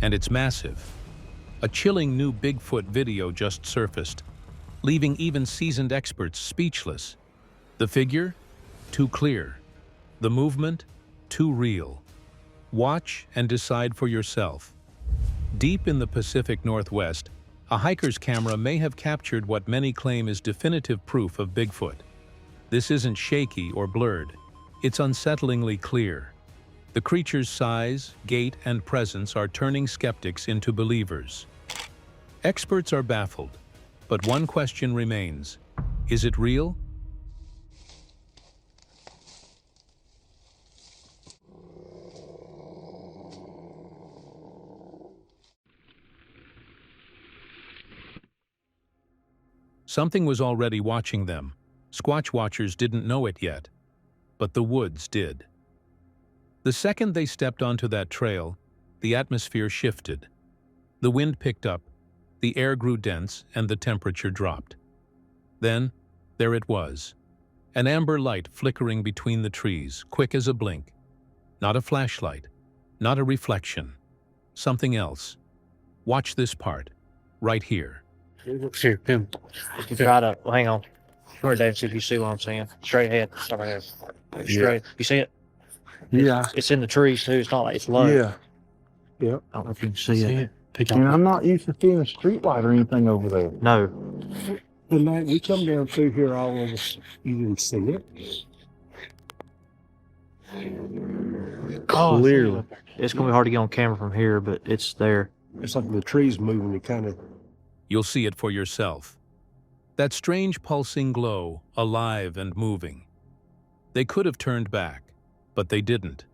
And it's massive. A chilling new Bigfoot video just surfaced, leaving even seasoned experts speechless. The figure? Too clear. The movement? Too real. Watch and decide for yourself. Deep in the Pacific Northwest, a hiker's camera may have captured what many claim is definitive proof of Bigfoot. This isn't shaky or blurred. It's unsettlingly clear. The creature's size, gait, and presence are turning skeptics into believers. Experts are baffled, but one question remains. Is it real? Something was already watching them. Squatch watchers didn't know it yet, but the woods did. The second they stepped onto that trail, the atmosphere shifted. The wind picked up, the air grew dense, and the temperature dropped. Then, there it was. An amber light flickering between the trees, quick as a blink. Not a flashlight, not a reflection. Something else. Watch this part, right here. Here, Pim. You try to hang on. Right there, see if you see what I'm saying. Straight ahead. Start right there. Straight. You see it? Yeah. It's in the trees too. It's not like it's low. Yeah. Yep. I don't know if you can see it. And I'm not used to seeing a street light or anything over there. No. The night we come down through here, all of us, you didn't see it. Clearly. It's gonna be hard to get on camera from here, but it's there. It's like the trees moving. It kind of. You'll see it for yourself. That strange pulsing glow, alive and moving. They could have turned back, but they didn't.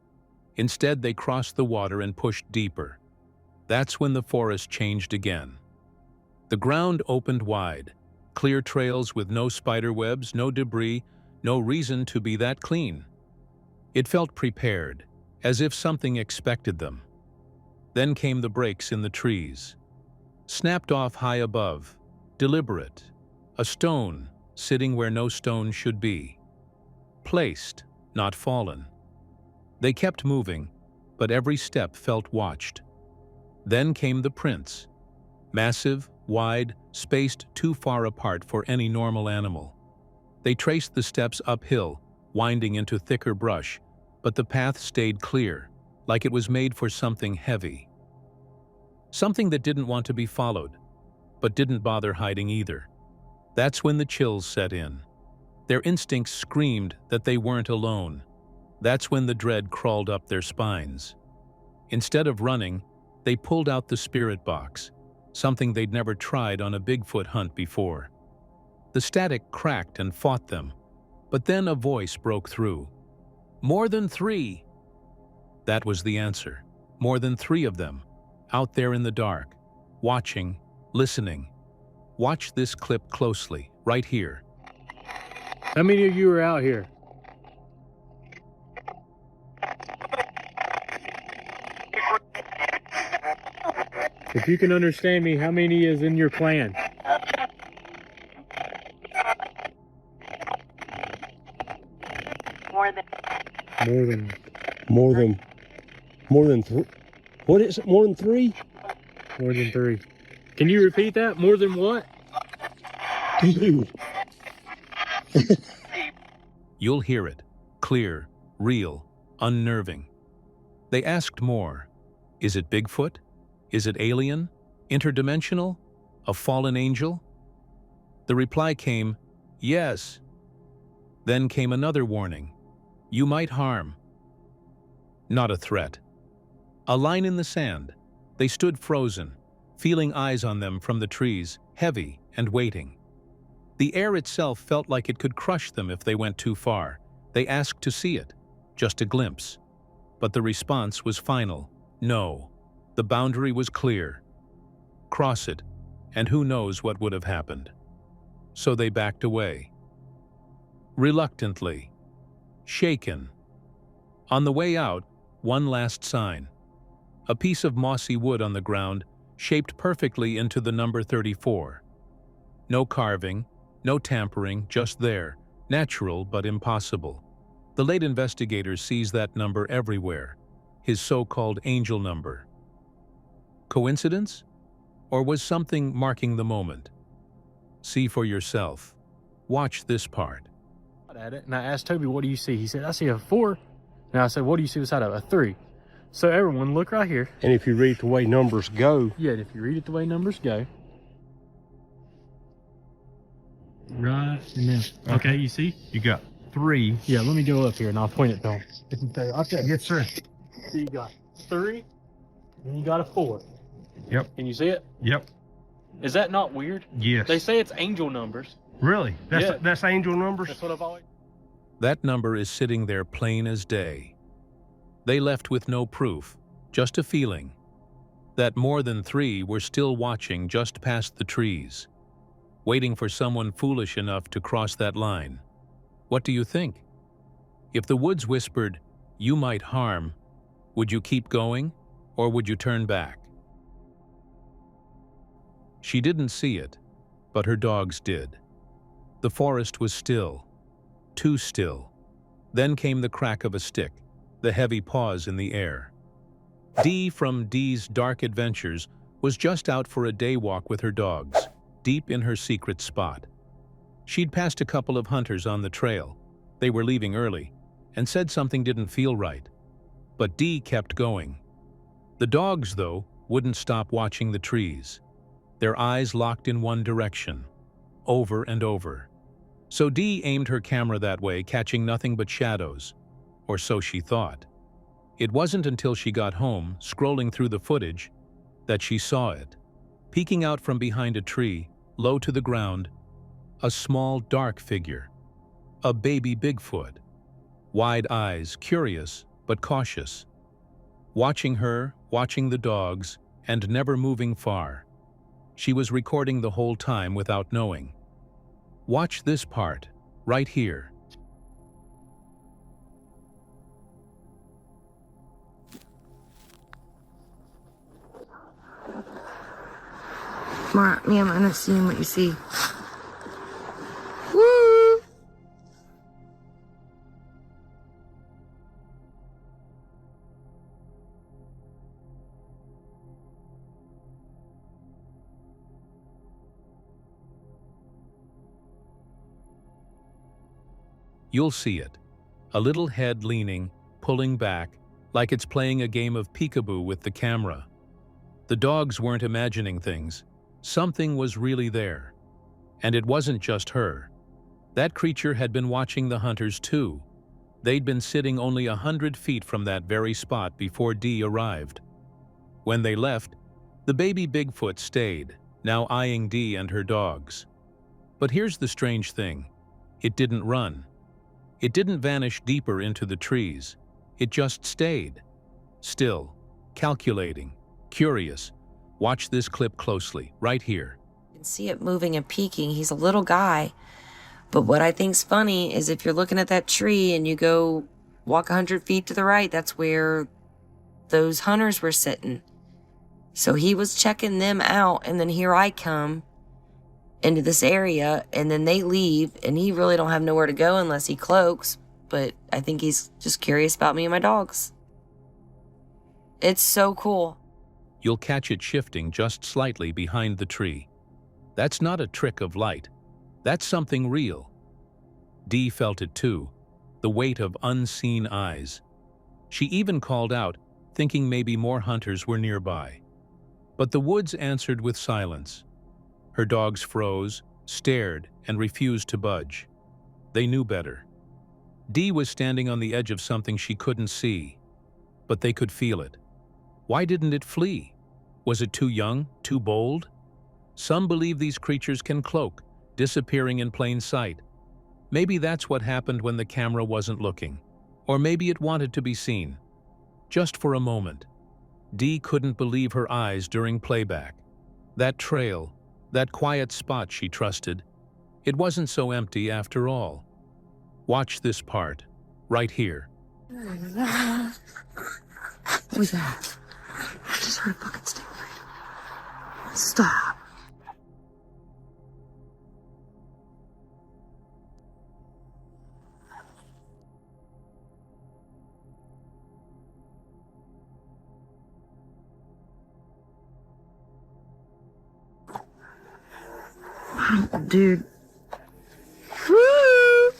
Instead, they crossed the water and pushed deeper. That's when the forest changed again. The ground opened wide, clear trails with no spider webs, no debris, no reason to be that clean. It felt prepared, as if something expected them. Then came the breaks in the trees. Snapped off high above, deliberate. A stone sitting where no stone should be. Placed, not fallen. They kept moving, but every step felt watched. Then came the prints. Massive, wide, spaced too far apart for any normal animal. They traced the steps uphill, winding into thicker brush, but the path stayed clear, like it was made for something heavy. Something that didn't want to be followed, but didn't bother hiding either. That's when the chills set in. Their instincts screamed that they weren't alone. That's when the dread crawled up their spines. Instead of running, they pulled out the spirit box, something they'd never tried on a Bigfoot hunt before. The static cracked and fought them, but then a voice broke through. "More than 3!" That was the answer. More than 3 of them, out there in the dark, watching, listening. Watch this clip closely, right here. How many of you are out here? If you can understand me, how many is in your clan? More than three. What is it? More than 3? More than 3. Can you repeat that? More than what? You'll hear it. Clear, real, unnerving. They asked more. Is it Bigfoot? Is it alien? Interdimensional? A fallen angel? The reply came, yes. Then came another warning. You might harm. Not a threat. A line in the sand. They stood frozen, feeling eyes on them from the trees, heavy and waiting. The air itself felt like it could crush them if they went too far. They asked to see it, just a glimpse. But the response was final. No. The boundary was clear. Cross it, and who knows what would have happened. So they backed away. Reluctantly. Shaken. On the way out, one last sign. A piece of mossy wood on the ground, shaped perfectly into the number 34. No carving, no tampering, just there, natural but impossible. The late investigator sees that number everywhere, his so-called angel number. Coincidence? Or was something marking the moment? See for yourself. Watch this part. At it, and I asked Toby, what do you see? He said, I see a 4. And I said, what do you see beside of a 3? So everyone, look right here. And if you read it the way numbers go. Yeah, if you read it the way numbers go. Right, and then, okay, you see? You got 3. Yeah, let me go up here and I'll point it down. Okay, yes, sir. So you got 3, and you got a 4. Yep. Can you see it? Yep. Is that not weird? Yes. They say it's angel numbers. Really? That's angel numbers? That's what I've always... That number is sitting there plain as day. They left with no proof, just a feeling that more than 3 were still watching just past the trees, waiting for someone foolish enough to cross that line. What do you think? If the woods whispered, "You might harm," would you keep going, or would you turn back? She didn't see it, but her dogs did. The forest was still, too still. Then came the crack of a stick, the heavy pause in the air. Dee from Dee's Dark Adventures was just out for a day walk with her dogs, deep in her secret spot. She'd passed a couple of hunters on the trail. They were leaving early, and said something didn't feel right. But Dee kept going. The dogs, though, wouldn't stop watching the trees, their eyes locked in one direction, over and over. So Dee aimed her camera that way, catching nothing but shadows, or so she thought. It wasn't until she got home, scrolling through the footage, that she saw it. Peeking out from behind a tree, low to the ground, a small, dark figure. A baby Bigfoot. Wide eyes, curious but cautious. Watching her, watching the dogs, and never moving far. She was recording the whole time without knowing. Watch this part, right here. Ma'am, I'm not seeing what you see. Woo! You'll see it. A little head leaning, pulling back, like it's playing a game of peekaboo with the camera. The dogs weren't imagining things. Something was really there. And it wasn't just her. That creature had been watching the hunters too. They'd been sitting only 100 feet from that very spot before Dee arrived. When they left, the baby Bigfoot stayed, now eyeing Dee and her dogs. But here's the strange thing. It didn't run. It didn't vanish deeper into the trees. It just stayed. Still, calculating, curious. Watch this clip closely, right here. You can see it moving and peeking. He's a little guy. But what I think's funny is if you're looking at that tree and you go walk 100 feet to the right, that's where those hunters were sitting. So he was checking them out, and then here I come into this area, and then they leave, and he really don't have nowhere to go unless he cloaks. But I think he's just curious about me and my dogs. It's so cool. You'll catch it shifting just slightly behind the tree. That's not a trick of light. That's something real. Dee felt it too, the weight of unseen eyes. She even called out, thinking maybe more hunters were nearby. But the woods answered with silence. Her dogs froze, stared, and refused to budge. They knew better. Dee was standing on the edge of something she couldn't see, but they could feel it. Why didn't it flee? Was it too young, too bold? Some believe these creatures can cloak, disappearing in plain sight. Maybe that's what happened when the camera wasn't looking. Or maybe it wanted to be seen. Just for a moment. Dee couldn't believe her eyes during playback. That trail, that quiet spot she trusted, it wasn't so empty after all. Watch this part, right here. What was that? I just heard a fucking stingray. Stop. Dude. Woo!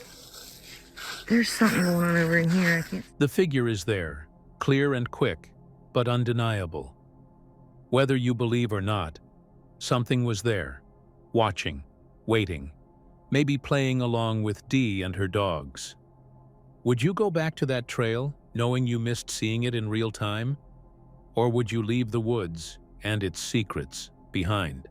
There's something going on over in here. I can't. The figure is there, clear and quick, but undeniable. Whether you believe or not, something was there, watching, waiting, maybe playing along with Dee and her dogs. Would you go back to that trail, knowing you missed seeing it in real time? Or would you leave the woods and its secrets behind?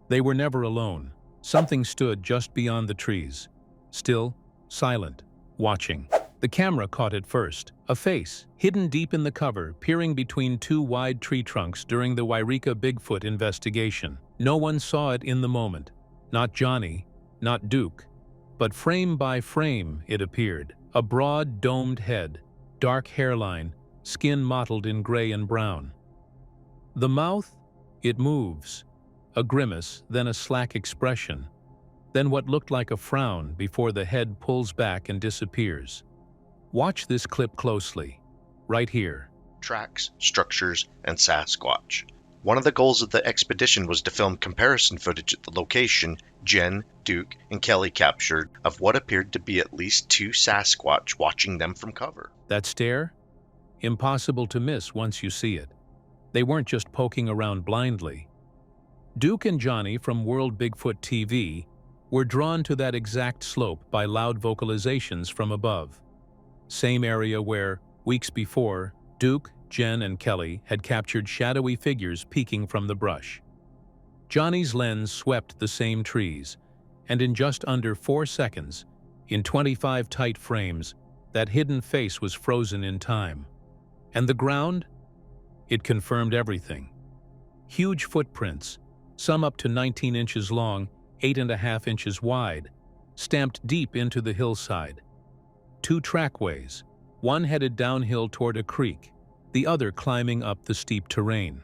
They were never alone. Something stood just beyond the trees, still, silent, watching. The camera caught it first, a face, hidden deep in the cover, peering between two wide tree trunks during the Wairika Bigfoot investigation. No one saw it in the moment. Not Johnny, not Duke, but frame by frame it appeared. A broad, domed head, dark hairline, skin mottled in gray and brown. The mouth, it moves. A grimace, then a slack expression, then what looked like a frown before the head pulls back and disappears. Watch this clip closely, right here. Tracks, structures, and Sasquatch. One of the goals of the expedition was to film comparison footage at the location Jen, Duke, and Kelly captured of what appeared to be at least 2 Sasquatch watching them from cover. That stare? Impossible to miss once you see it. They weren't just poking around blindly. Duke and Johnny from World Bigfoot TV were drawn to that exact slope by loud vocalizations from above. Same area where, weeks before, Duke, Jen, and Kelly had captured shadowy figures peeking from the brush. Johnny's lens swept the same trees, and in just under 4 seconds, in 25 tight frames, that hidden face was frozen in time. And the ground? It confirmed everything. Huge footprints, some up to 19 inches long, 8.5 inches wide, stamped deep into the hillside. 2 trackways, one headed downhill toward a creek, the other climbing up the steep terrain.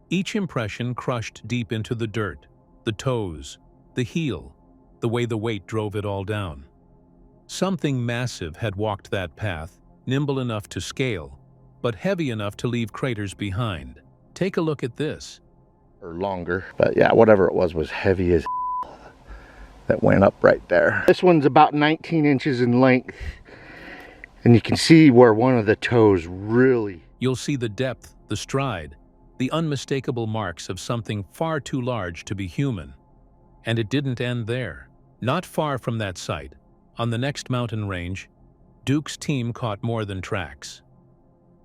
Each impression crushed deep into the dirt, the toes, the heel, the way the weight drove it all down. Something massive had walked that path, nimble enough to scale, but heavy enough to leave craters behind. Take a look at this. Or longer, but yeah, whatever it was heavy as that went up right there. This one's about 19 inches in length, and you can see where one of the toes really... You'll see the depth, the stride, the unmistakable marks of something far too large to be human. And it didn't end there. Not far from that site, on the next mountain range, Duke's team caught more than tracks.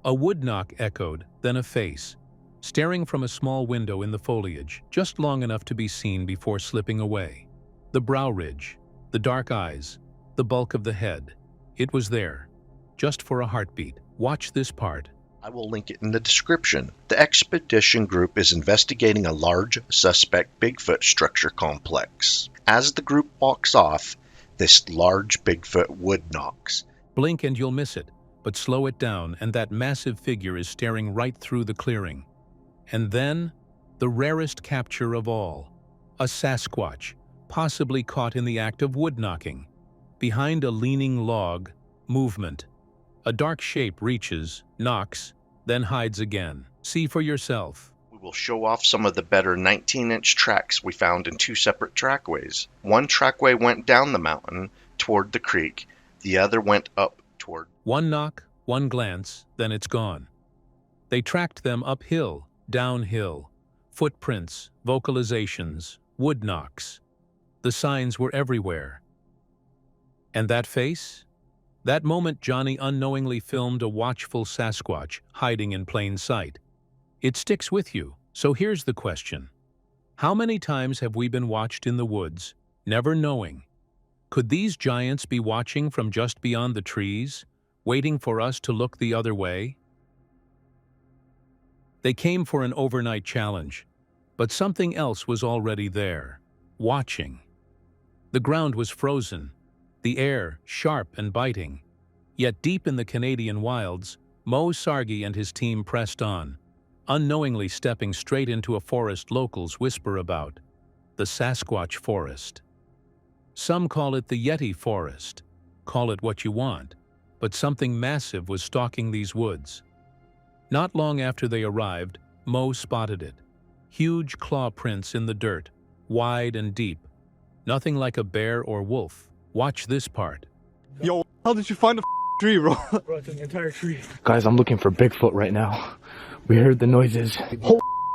A wood knock echoed, then a face, staring from a small window in the foliage, just long enough to be seen before slipping away. The brow ridge, the dark eyes, the bulk of the head. It was there, just for a heartbeat. Watch this part. I will link it in the description. The expedition group is investigating a large suspect Bigfoot structure complex. As the group walks off, this large Bigfoot wood knocks. Blink and you'll miss it, but slow it down and that massive figure is staring right through the clearing. And then, the rarest capture of all, a Sasquatch, possibly caught in the act of wood knocking. Behind a leaning log, movement. A dark shape reaches, knocks, then hides again. See for yourself. We will show off some of the better 19-inch tracks we found in 2 separate trackways. One trackway went down the mountain toward the creek, the other went up toward... One knock, one glance, then it's gone. They tracked them uphill, downhill, footprints, vocalizations, wood knocks. The signs were everywhere. And that face? That moment Johnny unknowingly filmed a watchful Sasquatch hiding in plain sight. It sticks with you, so here's the question. How many times have we been watched in the woods, never knowing? Could these giants be watching from just beyond the trees, waiting for us to look the other way? They came for an overnight challenge, but something else was already there, watching. The ground was frozen, the air sharp and biting. Yet deep in the Canadian wilds, Mo Sargi and his team pressed on, unknowingly stepping straight into a forest locals whisper about, the Sasquatch Forest. Some call it the Yeti Forest, call it what you want, but something massive was stalking these woods. Not long after they arrived, Mo spotted it. Huge claw prints in the dirt, wide and deep. Nothing like a bear or wolf. Watch this part. Yo, how did you find the tree, bro? Bro, it's an entire tree. Guys, I'm looking for Bigfoot right now. We heard the noises.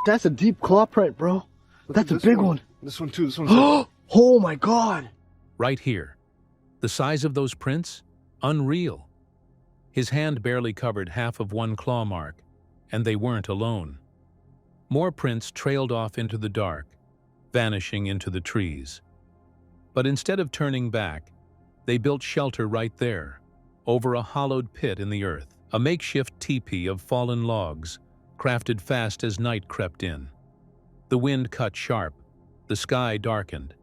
That's a deep claw print, bro. That's a big one. This one too. This one's Oh my God. Right here. The size of those prints? Unreal. His hand barely covered half of one claw mark, and they weren't alone. More prints trailed off into the dark, vanishing into the trees. But instead of turning back, they built shelter right there, over a hollowed pit in the earth, a makeshift teepee of fallen logs, crafted fast as night crept in. The wind cut sharp, the sky darkened,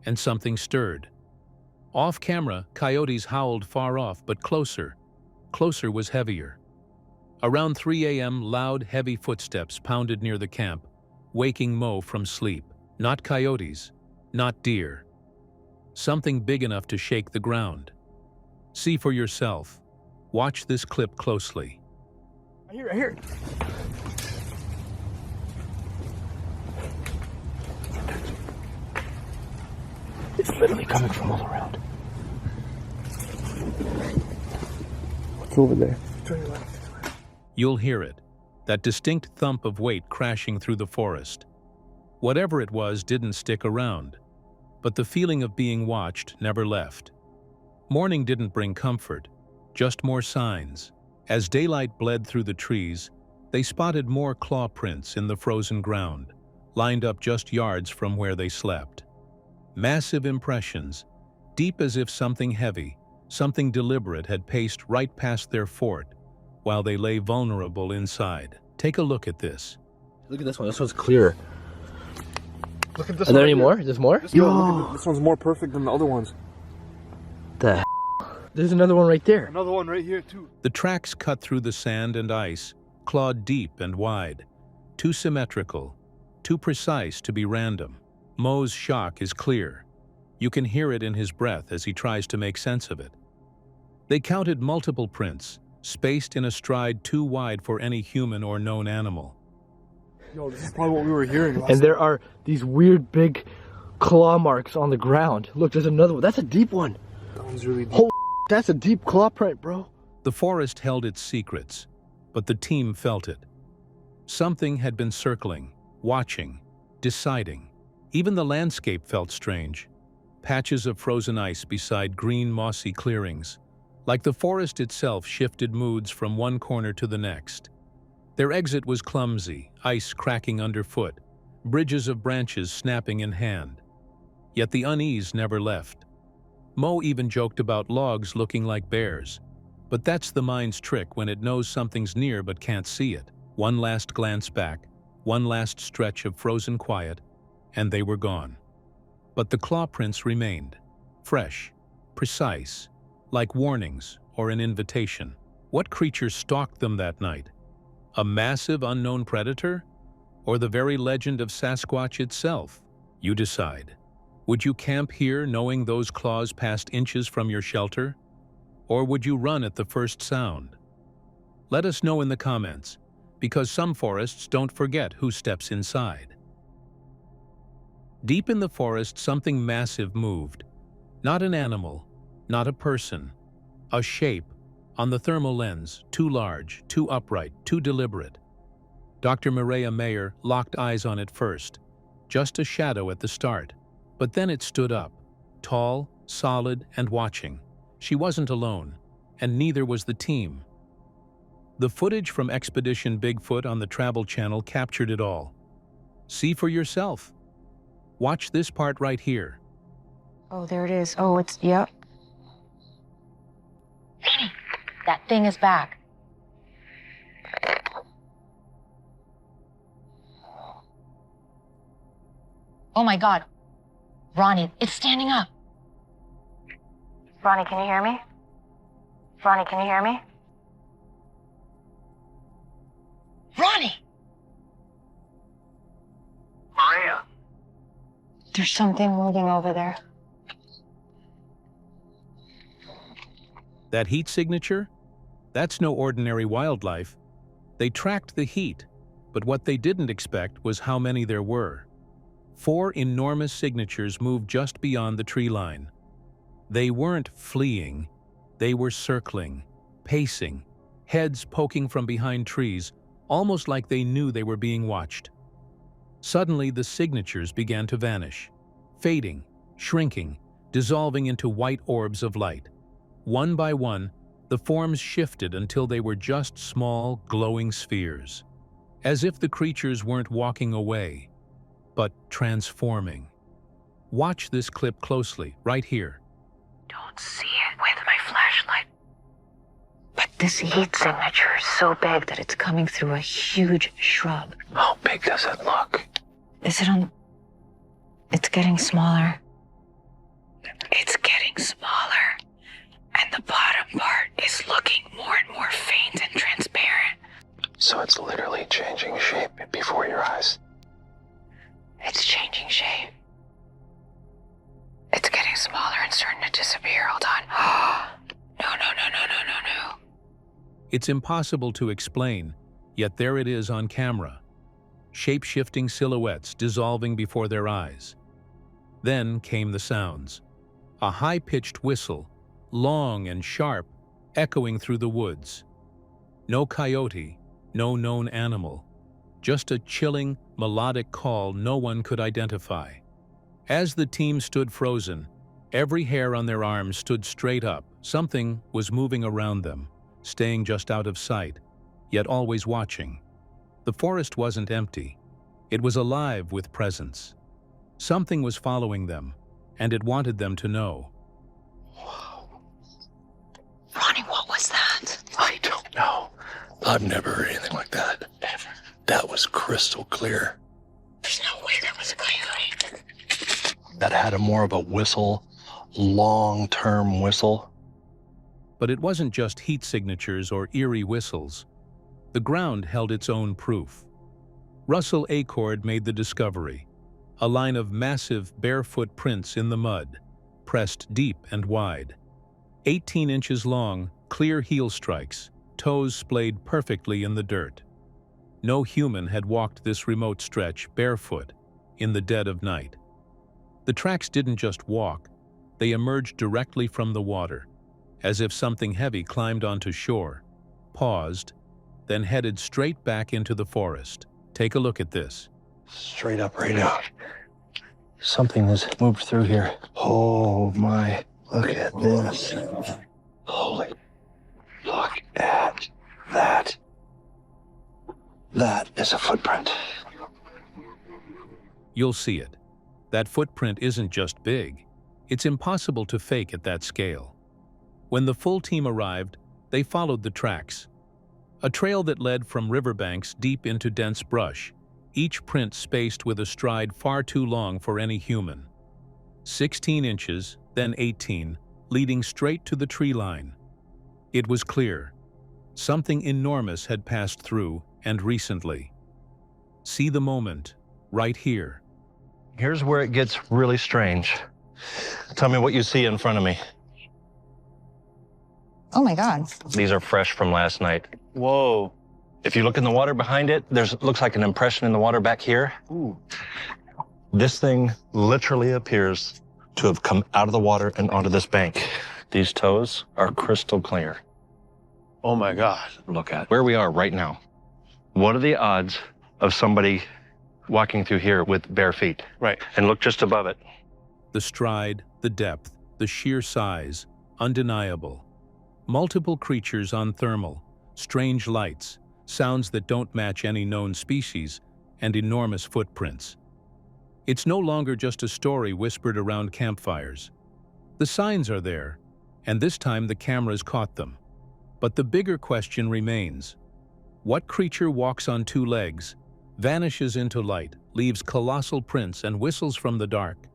and something stirred. Off camera, coyotes howled far off, but closer. Closer was heavier. Around 3 a.m., loud, heavy footsteps pounded near the camp, waking Mo from sleep. Not coyotes, not deer. Something big enough to shake the ground. See for yourself. Watch this clip closely. Right here. It's literally coming from all around. What's over there? You'll hear it, that distinct thump of weight crashing through the forest. Whatever it was didn't stick around, but the feeling of being watched never left. Morning didn't bring comfort, just more signs. As daylight bled through the trees, they spotted more claw prints in the frozen ground, lined up just yards from where they slept. Massive impressions, deep as if something heavy, something deliberate had paced right past their fort while they lay vulnerable inside. Take a look at this. Look at this one. This one's clear. Look at this. Are there any more? There's more? This one's more perfect than the other ones. The There's another one right there. Another one right here too. The tracks cut through the sand and ice, clawed deep and wide. Too symmetrical, too precise to be random. Mo's shock is clear. You can hear it in his breath as he tries to make sense of it. They counted multiple prints, spaced in a stride too wide for any human or known animal. Yo, this is probably what we were hearing last And there are these weird big claw marks on the ground. Look, there's another one. That's a deep one. That one's really deep. Holy, that's a deep claw print, bro. The forest held its secrets, but the team felt it. Something had been circling, watching, deciding. Even the landscape felt strange. Patches of frozen ice beside green, mossy clearings. Like the forest itself shifted moods from one corner to the next. Their exit was clumsy, ice cracking underfoot, bridges of branches snapping in hand. Yet the unease never left. Mo even joked about logs looking like bears. But that's the mind's trick when it knows something's near but can't see it. One last glance back, one last stretch of frozen quiet, and they were gone. But the claw prints remained, fresh, precise, like warnings or an invitation. What creature stalked them that night? A massive unknown predator? Or the very legend of Sasquatch itself? You decide. Would you camp here knowing those claws passed inches from your shelter? Or would you run at the first sound? Let us know in the comments, because some forests don't forget who steps inside. Deep in the forest, something massive moved. Not an animal, not a person. A shape, on the thermal lens, too large, too upright, too deliberate. Dr. Mireya Mayer locked eyes on it first, just a shadow at the start. But then it stood up, tall, solid, and watching. She wasn't alone, and neither was the team. The footage from Expedition Bigfoot on the Travel Channel captured it all. See for yourself. Watch this part right here. Oh, there it is. Oh, yep. That thing is back. Oh my God. Ronnie, it's standing up. Ronnie, can you hear me? Ronnie, can you hear me? Ronnie! Maria! There's something moving over there. That heat signature? That's no ordinary wildlife. They tracked the heat, but what they didn't expect was how many there were. 4 enormous signatures moved just beyond the tree line. They weren't fleeing, they were circling, pacing, heads poking from behind trees, almost like they knew they were being watched. Suddenly, the signatures began to vanish, fading, shrinking, dissolving into white orbs of light. One by one, the forms shifted until they were just small, glowing spheres, as if the creatures weren't walking away, but transforming. Watch this clip closely, right here. Don't see it with my flashlight. But this heat signature is so big that it's coming through a huge shrub. How big does it look? Is it on? It's getting smaller. It's getting smaller. And the bottom part is looking more and more faint and transparent. So it's literally changing shape before your eyes. It's changing shape. It's getting smaller and starting to disappear. Hold on. No. It's impossible to explain, yet there it is on camera. Shape-shifting silhouettes dissolving before their eyes. Then came the sounds. A high-pitched whistle, long and sharp, echoing through the woods. No coyote, no known animal. Just a chilling, melodic call no one could identify. As the team stood frozen, every hair on their arms stood straight up. Something was moving around them, staying just out of sight, yet always watching. The forest wasn't empty. It was alive with presence. Something was following them, and it wanted them to know. Ronnie, what was that? I don't know. I've never heard anything like that. Ever. That was crystal clear. There's no way that was a coyote. That had more of a whistle, long-term whistle. But it wasn't just heat signatures or eerie whistles. The ground held its own proof. Russell Acord made the discovery. A line of massive barefoot prints in the mud, pressed deep and wide. 18 inches long, clear heel strikes, toes splayed perfectly in the dirt. No human had walked this remote stretch barefoot in the dead of night. The tracks didn't just walk, they emerged directly from the water, as if something heavy climbed onto shore, paused, then headed straight back into the forest. Take a look at this. Straight up right now. Something has moved through here. Oh my, look at this. Holy, look at that. That is a footprint. You'll see it. That footprint isn't just big. It's impossible to fake at that scale. When the full team arrived, they followed the tracks. A trail that led from riverbanks deep into dense brush, each print spaced with a stride far too long for any human. 16 inches, then 18, leading straight to the tree line. It was clear. Something enormous had passed through, and recently. See the moment, right here. Here's where it gets really strange. Tell me what you see in front of me. Oh my God. These are fresh from last night. Whoa. If you look in the water behind it, looks like an impression in the water back here. Ooh. This thing literally appears to have come out of the water and onto this bank. These toes are crystal clear. Oh my God. Look at where we are right now. What are the odds of somebody walking through here with bare feet? Right. And look just above it. The stride, the depth, the sheer size, undeniable. Multiple creatures on thermal, strange lights, sounds that don't match any known species, and enormous footprints. It's no longer just a story whispered around campfires. The signs are there, and this time the cameras caught them. But the bigger question remains. What creature walks on 2 legs, vanishes into light, leaves colossal prints and whistles from the dark?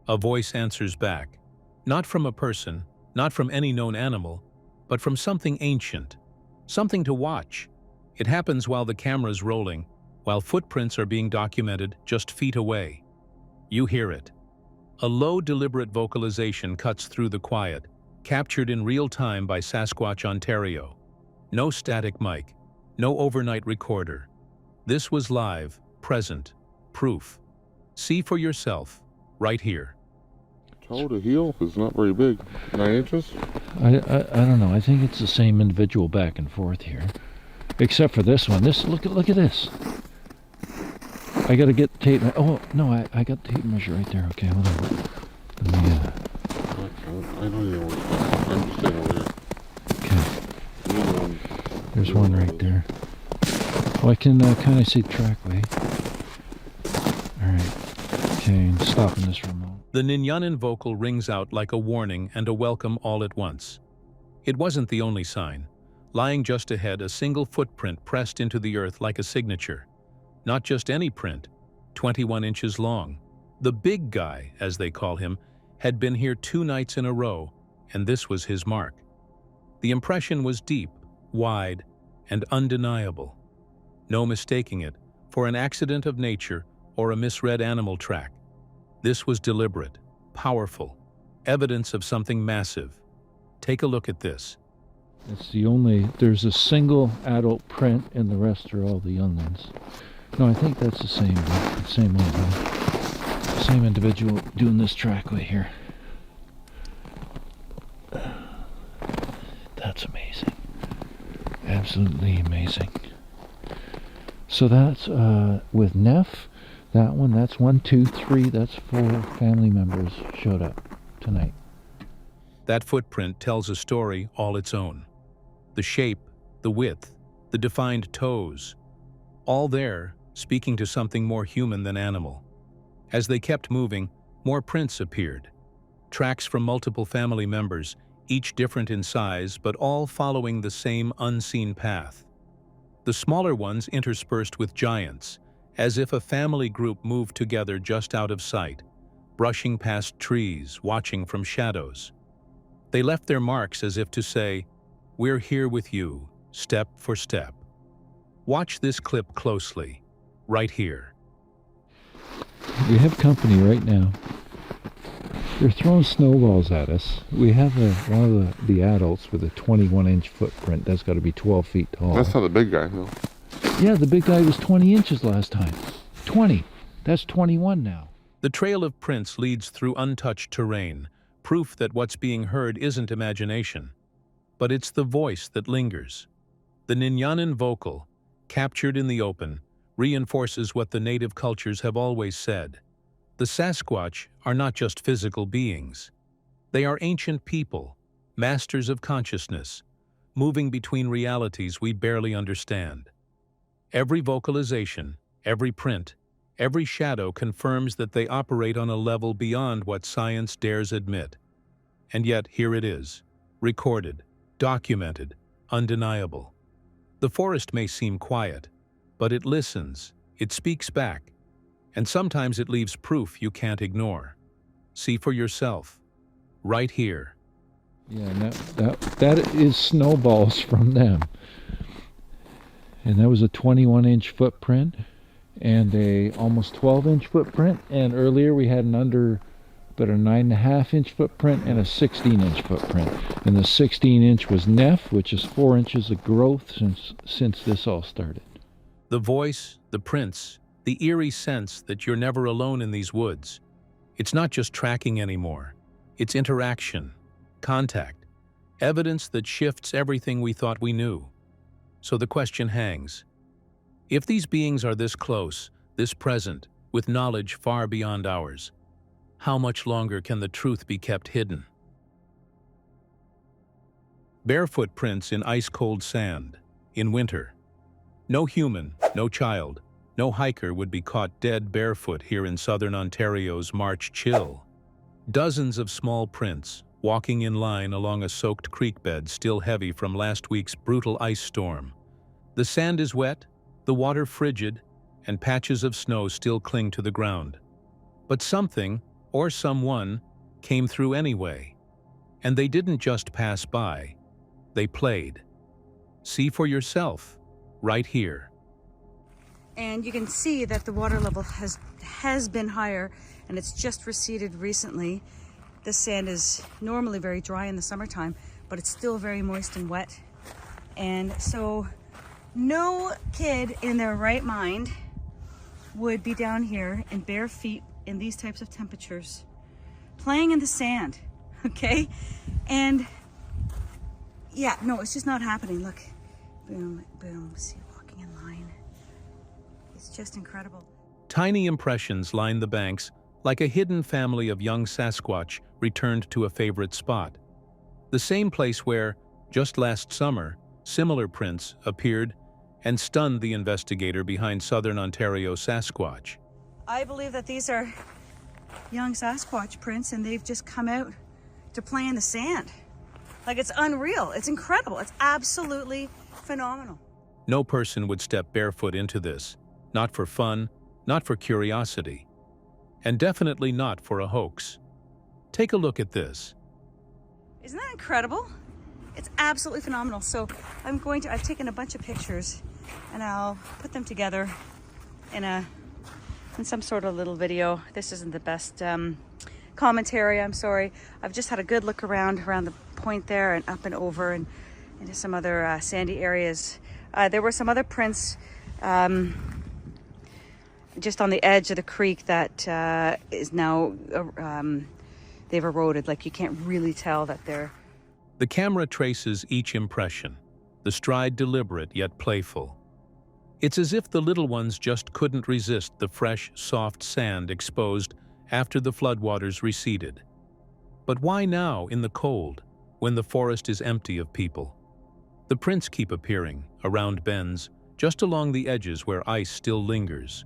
A voice answers back, not from a person, not from any known animal, but from something ancient, something to watch. It happens while the camera's rolling, while footprints are being documented just feet away. You hear it. A low, deliberate vocalization cuts through the quiet, captured in real time by Sasquatch Ontario. No static mic, no overnight recorder. This was live, present, proof. See for yourself, right here. Toe to heel is not very big. 9 inches? I don't know. I think it's the same individual back and forth here. Except for this one. Look at this. I gotta get the tape. Oh no, I got the tape measure right there. Okay, hold on. Let me I don't even know. I'm just saying over here. Okay. There's one right there. Oh, I can kind of see the trackway. Alright. Okay, I'm stopping this remote. The Ninyanin vocal rings out like a warning and a welcome all at once. It wasn't the only sign. Lying just ahead, a single footprint pressed into the earth like a signature. Not just any print, 21 inches long. The big guy, as they call him, had been here 2 nights in a row, and this was his mark. The impression was deep, wide, and undeniable. No mistaking it for an accident of nature or a misread animal track. This was deliberate, powerful, evidence of something massive. Take a look at this. It's there's a single adult print and the rest are all the young ones. No, I think that's the same one. Same individual doing this trackway here. That's amazing. Absolutely amazing. So that's with Neff, that's 1, 2, 3, that's 4 family members showed up tonight. That footprint tells a story all its own. The shape, the width, the defined toes, all there speaking to something more human than animal. As they kept moving, more prints appeared. Tracks from multiple family members, each different in size, but all following the same unseen path. The smaller ones interspersed with giants, as if a family group moved together just out of sight, brushing past trees, watching from shadows. They left their marks as if to say, "We're here with you, step for step." Watch this clip closely, right here. We have company right now. They're throwing snowballs at us. We have one of the adults with a 21-inch footprint. That's got to be 12 feet tall. That's not the big guy, though. Yeah, the big guy was 20 inches last time. 20. That's 21 now. The trail of prints leads through untouched terrain, proof that what's being heard isn't imagination. But it's the voice that lingers. The Ninyanin vocal, captured in the open, reinforces what the native cultures have always said. The Sasquatch are not just physical beings. They are ancient people, masters of consciousness, moving between realities we barely understand. Every vocalization, every print, every shadow confirms that they operate on a level beyond what science dares admit. And yet here it is, recorded, documented, undeniable. The forest may seem quiet, but it listens, it speaks back, and sometimes it leaves proof you can't ignore. See for yourself, right here. Yeah, that is snowballs from them. And that was a 21-inch footprint and a almost 12-inch footprint. And earlier we had about a 9.5-inch footprint and a 16-inch footprint. And the 16-inch was Neff, which is 4 inches of growth since this all started. The voice, the prints, the eerie sense that you're never alone in these woods. It's not just tracking anymore. It's interaction, contact, evidence that shifts everything we thought we knew. So the question hangs. If these beings are this close, this present, with knowledge far beyond ours, how much longer can the truth be kept hidden? Barefoot prints in ice-cold sand, in winter. No human, no child, no hiker would be caught dead barefoot here in southern Ontario's March chill. Dozens of small prints, walking in line along a soaked creek bed still heavy from last week's brutal ice storm. The sand is wet, the water frigid, and patches of snow still cling to the ground. But something, or someone, came through anyway. And they didn't just pass by, they played. See for yourself, right here. And you can see that the water level has been higher, and it's just receded recently. The sand is normally very dry in the summertime, but it's still very moist and wet. And so no kid in their right mind would be down here in bare feet in these types of temperatures, playing in the sand, okay? And yeah, no, it's just not happening. Look, boom, boom, see, walking in line. It's just incredible. Tiny impressions line the banks like a hidden family of young Sasquatch returned to a favorite spot. The same place where, just last summer, similar prints appeared and stunned the investigator behind Southern Ontario Sasquatch. I believe that these are young Sasquatch prints and they've just come out to play in the sand. Like, it's unreal. It's incredible. It's absolutely phenomenal. No person would step barefoot into this, not for fun, not for curiosity, and definitely not for a hoax. Take a look at this. Isn't that incredible? It's absolutely phenomenal. So I've taken a bunch of pictures and I'll put them together in some sort of little video. This isn't the best commentary, I'm sorry. I've just had a good look around the point there and up and over and into some other sandy areas. There were some other prints just on the edge of the creek that is now they've eroded. Like, you can't really tell that they're... The camera traces each impression, the stride deliberate yet playful. It's as if the little ones just couldn't resist the fresh, soft sand exposed after the floodwaters receded. But why now, in the cold, when the forest is empty of people? The prints keep appearing, around bends, just along the edges where ice still lingers.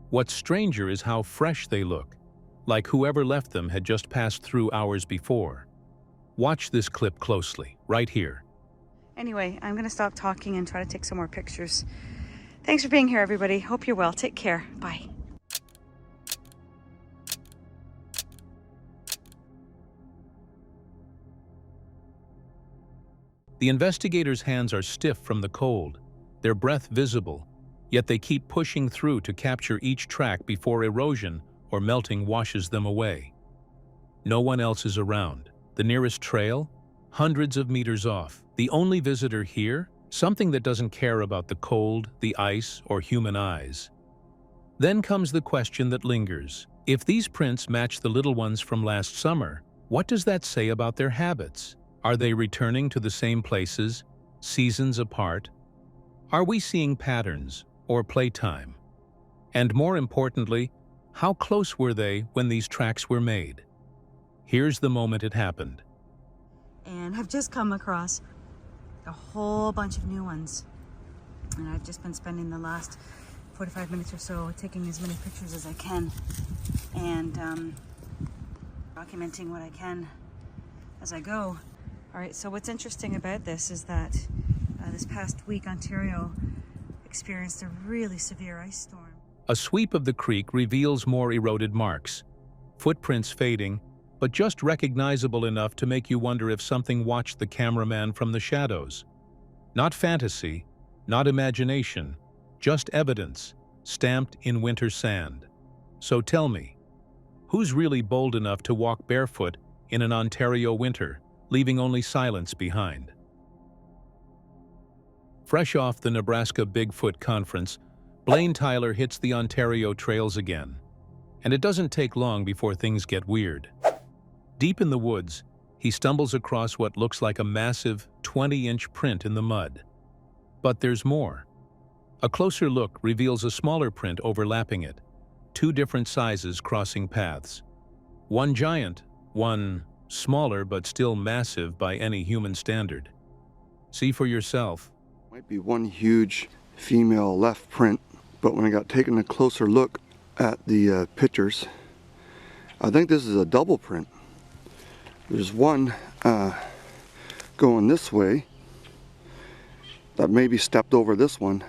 What's stranger is how fresh they look, like whoever left them had just passed through hours before. Watch this clip closely, right here. Anyway, I'm gonna stop talking and try to take some more pictures. Thanks for being here, everybody. Hope you're well. Take care. Bye. The investigators' hands are stiff from the cold, their breath visible, yet they keep pushing through to capture each track before erosion or melting washes them away. No one else is around. The nearest trail? Hundreds of meters off. The only visitor here? Something that doesn't care about the cold, the ice, or human eyes. Then comes the question that lingers. If these prints match the little ones from last summer, what does that say about their habits? Are they returning to the same places, seasons apart? Are we seeing patterns or playtime? And more importantly, how close were they when these tracks were made? Here's the moment it happened. And I've just come across a whole bunch of new ones. And I've just been spending the last 45 minutes or so taking as many pictures as I can and documenting what I can as I go. All right, so what's interesting about this is that this past week, Ontario experienced a really severe ice storm. A sweep of the creek reveals more eroded marks, footprints fading, but just recognizable enough to make you wonder if something watched the cameraman from the shadows. Not fantasy, not imagination, just evidence, stamped in winter sand. So tell me, who's really bold enough to walk barefoot in an Ontario winter, leaving only silence behind? Fresh off the Nebraska Bigfoot Conference, Blaine Tyler hits the Ontario trails again. And it doesn't take long before things get weird. Deep in the woods, he stumbles across what looks like a massive 20-inch print in the mud. But there's more. A closer look reveals a smaller print overlapping it, two different sizes crossing paths. One giant, one smaller but still massive by any human standard. See for yourself. Might be one huge female left print, but when I got taken a closer look at the pictures, I think this is a double print. There's one going this way that maybe stepped over this one,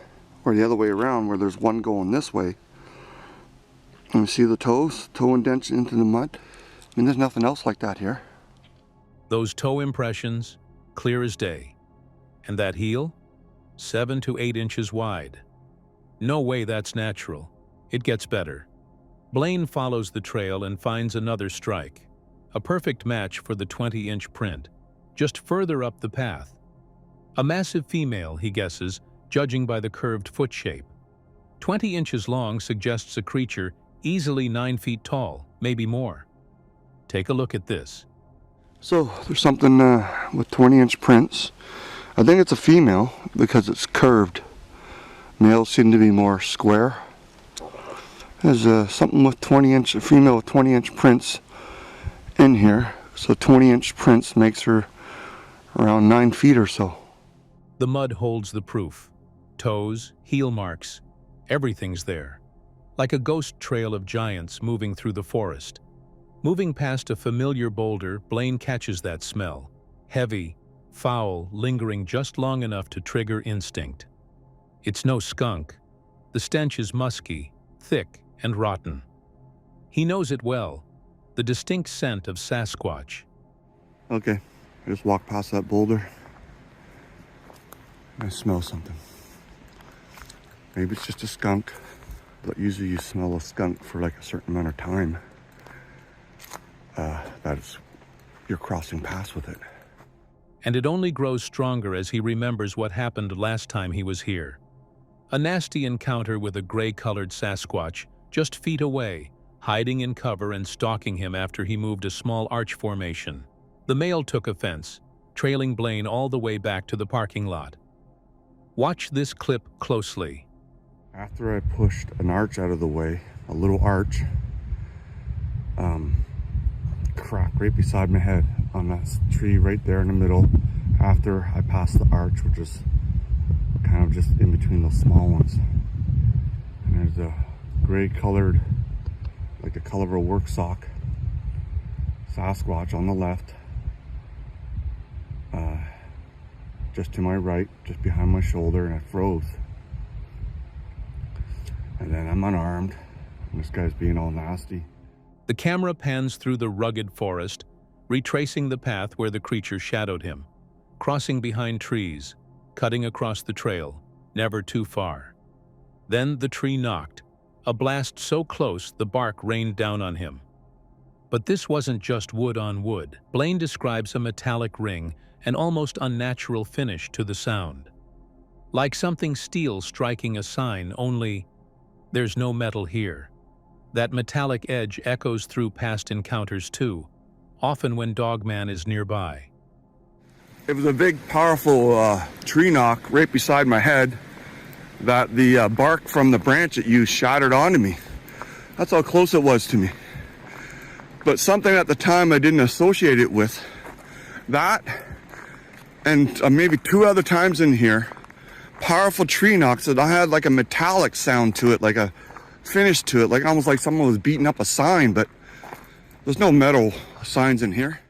or the other way around where there's one going this way. And you see the toes, toe indents into the mud. I mean, there's nothing else like that here. Those toe impressions, clear as day. And that heel? 7 to 8 inches wide. No way that's natural. It gets better. Blaine follows the trail and finds another strike. A perfect match for the 20-inch print, just further up the path. A massive female, he guesses, judging by the curved foot shape. 20 inches long suggests a creature easily 9 feet tall, maybe more. Take a look at this. So there's something with 20-inch prints. I think it's a female because it's curved. Males seem to be more square. There's something with 20-inch, a female with 20-inch prints in here. So 20-inch prints makes her around 9 feet or so. The mud holds the proof. Toes, heel marks, everything's there. Like a ghost trail of giants moving through the forest. Moving past a familiar boulder, Blaine catches that smell. Heavy, foul, lingering just long enough to trigger instinct. It's no skunk. The stench is musky, thick, and rotten. He knows it well, the distinct scent of Sasquatch. Okay, I just walked past that boulder. I smell something. Maybe it's just a skunk, but usually you smell a skunk for like a certain amount of time. You're crossing paths with it. And it only grows stronger as he remembers what happened last time he was here. A nasty encounter with a gray-colored Sasquatch just feet away, hiding in cover and stalking him after he moved a small arch formation. The male took offense, trailing Blaine all the way back to the parking lot. Watch this clip closely. After I pushed an arch out of the way, a little arch, crack right beside my head on that tree right there in the middle after I passed the arch, which is kind of just in between those small ones. And there's a gray colored, like the color of a work sock, Sasquatch on the left, just to my right, just behind my shoulder, and I froze. And then I'm unarmed, and this guy's being all nasty. The camera pans through the rugged forest, retracing the path where the creature shadowed him, crossing behind trees, cutting across the trail, never too far. Then the tree knocked, a blast so close the bark rained down on him. But this wasn't just wood on wood. Blaine describes a metallic ring, an almost unnatural finish to the sound. Like something steel striking a sign, only there's no metal here. That metallic edge echoes through past encounters too, often when Dogman is nearby. It was a big, powerful tree knock right beside my head that the bark from the branch it used shattered onto me. That's how close it was to me. But something at the time I didn't associate it with. That, and maybe 2 other times in here, powerful tree knocks that I had like a metallic sound to it, like a finish to it, like almost like someone was beating up a sign, but there's no metal signs in here.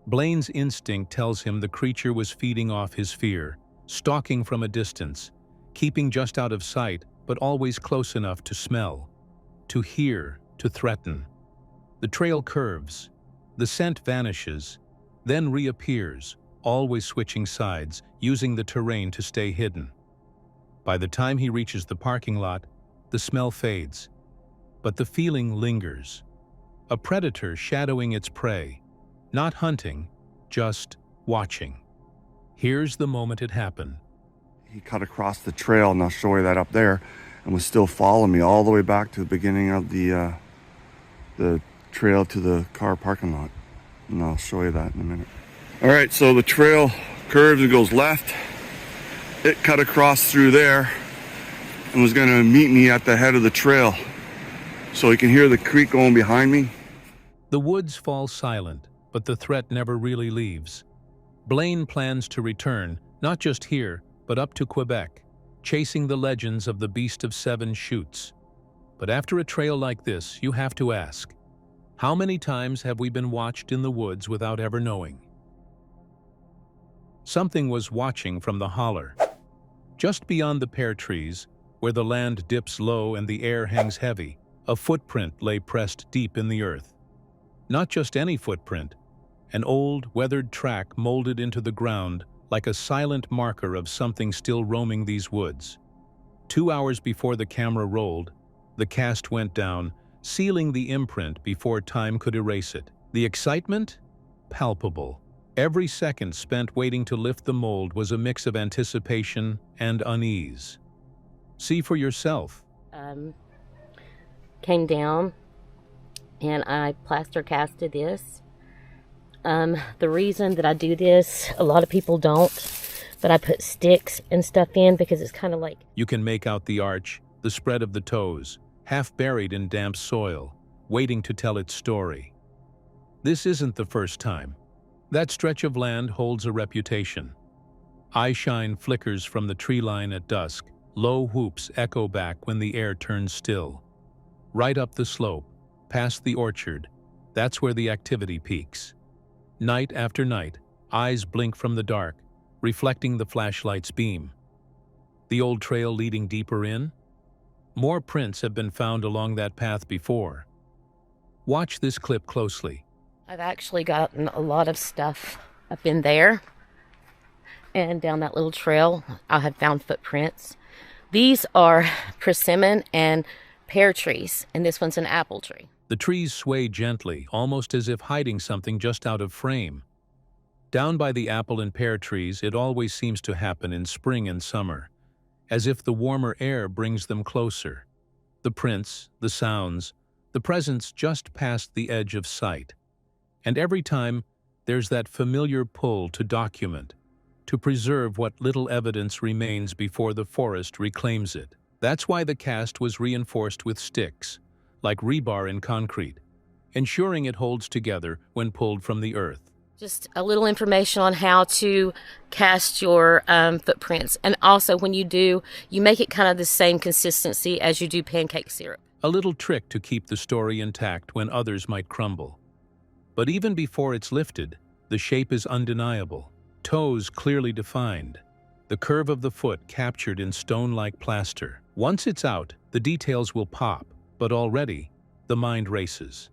Blaine's instinct tells him the creature was feeding off his fear, stalking from a distance, keeping just out of sight, but always close enough to smell, to hear, to threaten. The trail curves, the scent vanishes, then reappears, always switching sides, using the terrain to stay hidden. By the time he reaches the parking lot, the smell fades, but the feeling lingers. A predator shadowing its prey, not hunting, just watching. Here's the moment it happened. He cut across the trail, and I'll show you that up there, and was still following me all the way back to the beginning of the trail to the car parking lot. And I'll show you that in a minute. All right, so the trail curves and goes left. It cut across through there and was gonna meet me at the head of the trail. So you can hear the creek going behind me. The woods fall silent, but the threat never really leaves. Blaine plans to return, not just here, but up to Quebec, chasing the legends of the Beast of Seven Chutes. But after a trail like this, you have to ask, how many times have we been watched in the woods without ever knowing? Something was watching from the holler. Just beyond the pear trees, where the land dips low and the air hangs heavy, a footprint lay pressed deep in the earth. Not just any footprint, an old, weathered track molded into the ground like a silent marker of something still roaming these woods. 2 hours before the camera rolled, the cast went down, sealing the imprint before time could erase it. The excitement? Palpable. Every second spent waiting to lift the mold was a mix of anticipation and unease. See for yourself. came down and I plaster casted this. The reason that I do this, a lot of people don't, but I put sticks and stuff in because it's kind of like... You can make out the arch, the spread of the toes, half buried in damp soil, waiting to tell its story. This isn't the first time. That stretch of land holds a reputation. Eye shine flickers from the tree line at dusk. Low whoops echo back when the air turns still. Right up the slope, past the orchard, that's where the activity peaks. Night after night, eyes blink from the dark, reflecting the flashlight's beam. The old trail leading deeper in? More prints have been found along that path before. Watch this clip closely. I've actually gotten a lot of stuff up in there. And down that little trail, I have found footprints. These are persimmon and pear trees, and this one's an apple tree. The trees sway gently, almost as if hiding something just out of frame. Down by the apple and pear trees, it always seems to happen in spring and summer, as if the warmer air brings them closer. The prints, the sounds, the presence just past the edge of sight. And every time, there's that familiar pull to document, to preserve what little evidence remains before the forest reclaims it. That's why the cast was reinforced with sticks, like rebar in concrete, ensuring it holds together when pulled from the earth. Just a little information on how to cast your footprints. And also when you do, you make it kind of the same consistency as you do pancake syrup. A little trick to keep the story intact when others might crumble. But even before it's lifted, the shape is undeniable. Toes clearly defined, the curve of the foot captured in stone-like plaster. Once it's out, the details will pop, but already, the mind races.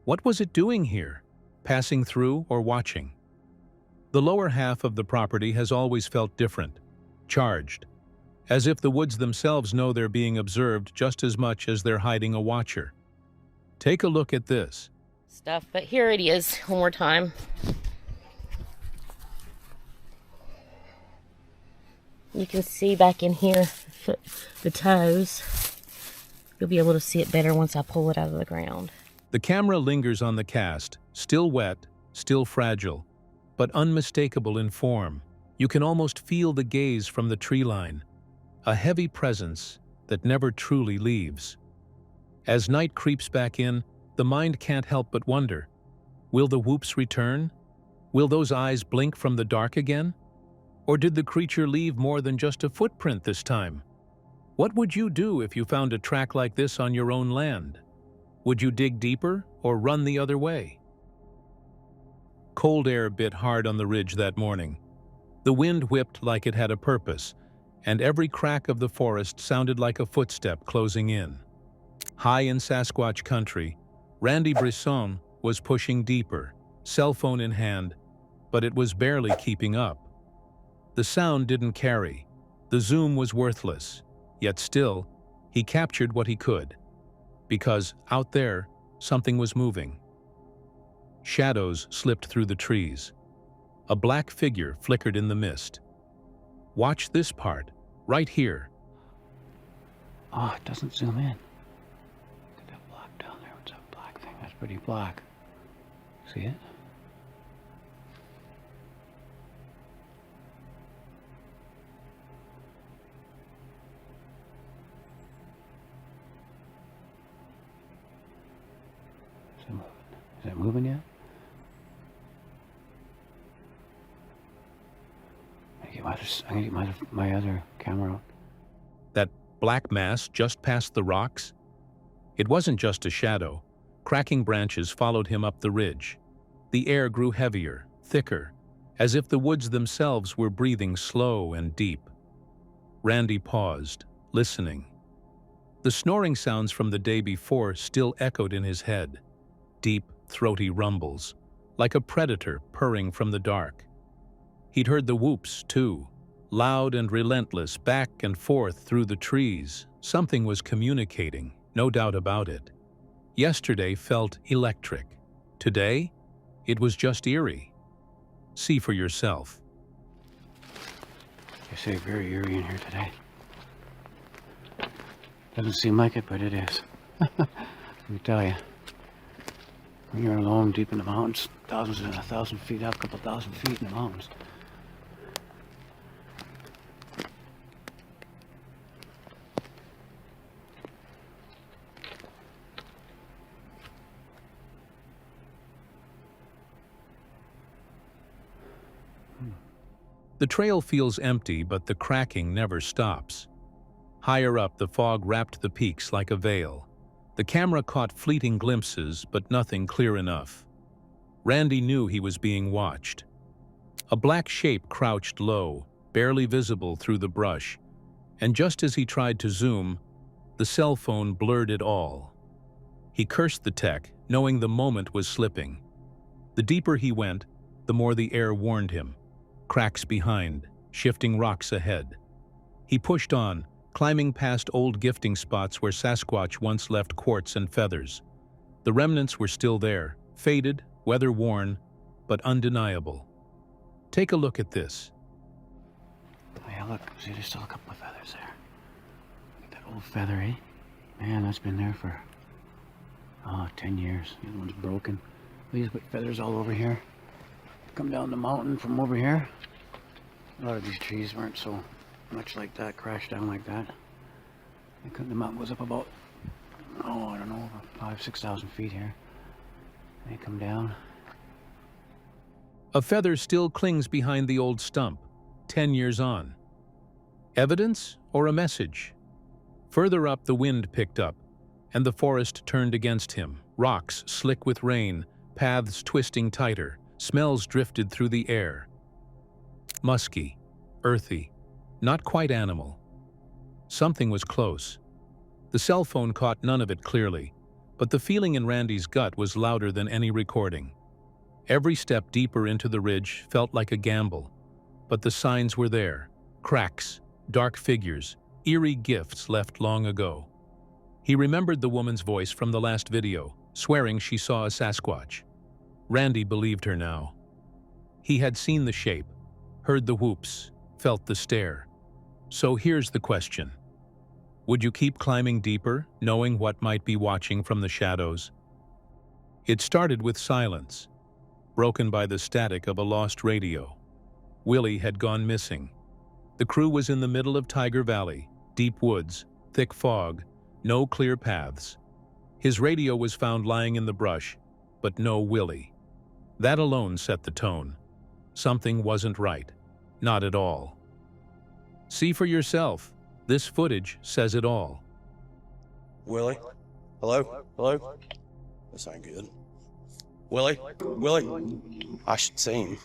What was it doing here? Passing through or watching? The lower half of the property has always felt different, charged, as if the woods themselves know they're being observed just as much as they're hiding a watcher. Take a look at this. Stuff, but here it is one more time. You can see back in here the toes. You'll be able to see it better once I pull it out of the ground. The camera lingers on the cast, still wet, still fragile, but unmistakable in form. You can almost feel the gaze from the tree line, a heavy presence that never truly leaves. As night creeps back in, the mind can't help but wonder, will the whoops return? Will those eyes blink from the dark again? Or did the creature leave more than just a footprint this time? What would you do if you found a track like this on your own land? Would you dig deeper or run the other way? Cold air bit hard on the ridge that morning. The wind whipped like it had a purpose, and every crack of the forest sounded like a footstep closing in. High in Sasquatch country, Randy Brisson was pushing deeper, cell phone in hand, but it was barely keeping up. The sound didn't carry. The zoom was worthless, yet still, he captured what he could. Because out there, something was moving. Shadows slipped through the trees. A black figure flickered in the mist. Watch this part, right here. Oh, it doesn't zoom in. Look at that black down there. What's that black thing? That's pretty black. See it? Is it moving yet? I'm gonna get my other camera out. That black mass just past the rocks? It wasn't just a shadow. Cracking branches followed him up the ridge. The air grew heavier, thicker, as if the woods themselves were breathing slow and deep. Randy paused, listening. The snoring sounds from the day before still echoed in his head. Deep, throaty rumbles, like a predator purring from the dark. He'd heard the whoops, too, loud and relentless, back and forth through the trees. Something was communicating, no doubt about it. Yesterday felt electric. Today, it was just eerie. See for yourself. I say very eerie in here today. Doesn't seem like it, but it is. Let me tell you. When you're alone deep in the mountains, thousands and 1,000 feet up, a couple thousand feet in the mountains. The trail feels empty, but the cracking never stops. Higher up, the fog wrapped the peaks like a veil. The camera caught fleeting glimpses, but nothing clear enough. Randy knew he was being watched. A black shape crouched low, barely visible through the brush, and just as he tried to zoom, the cell phone blurred it all. He cursed the tech, knowing the moment was slipping. The deeper he went, the more the air warned him. Cracks behind, shifting rocks ahead. He pushed on, climbing past old gifting spots where Sasquatch once left quartz and feathers. The remnants were still there, faded, weather-worn, but undeniable. Take a look at this. Oh yeah, look, see, there's still a couple of feathers there. That old feather, eh? Man, that's been there for, 10 years. The other one's broken. These put feathers all over here. Come down the mountain from over here. A lot of these trees weren't so much like that, crashed down like that. The mountain goes up about, I don't know, 5,000 to 6,000 feet here. They come down. A feather still clings behind the old stump, 10 years on. Evidence or a message? Further up, the wind picked up, and the forest turned against him. Rocks slick with rain, paths twisting tighter, smells drifted through the air. Musky, earthy, not quite animal. Something was close. The cell phone caught none of it clearly, but the feeling in Randy's gut was louder than any recording. Every step deeper into the ridge felt like a gamble, but the signs were there. Cracks, dark figures, eerie gifts left long ago. He remembered the woman's voice from the last video, swearing she saw a Sasquatch. Randy believed her now. He had seen the shape, heard the whoops, felt the stare. So here's the question. Would you keep climbing deeper, knowing what might be watching from the shadows? It started with silence, broken by the static of a lost radio. Willie had gone missing. The crew was in the middle of Tiger Valley, deep woods, thick fog, no clear paths. His radio was found lying in the brush, but no Willie. That alone set the tone. Something wasn't right. Not at all. See for yourself. This footage says it all. Willie? Hello? Hello? This ain't good. Willie? Willie? I should see him.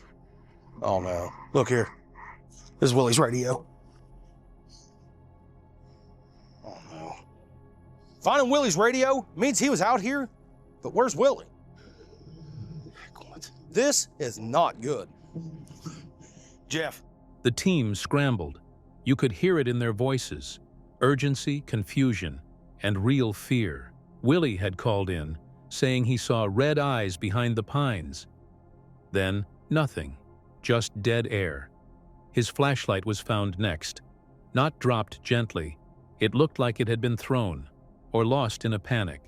Oh no. Look here. This is Willie's radio. Oh no. Finding Willie's radio means he was out here, but where's Willie? This is not good. Jeff. The team scrambled. You could hear it in their voices. Urgency, confusion, and real fear. Willie had called in, saying he saw red eyes behind the pines. Then, nothing. Just dead air. His flashlight was found next. Not dropped gently. It looked like it had been thrown, or lost in a panic.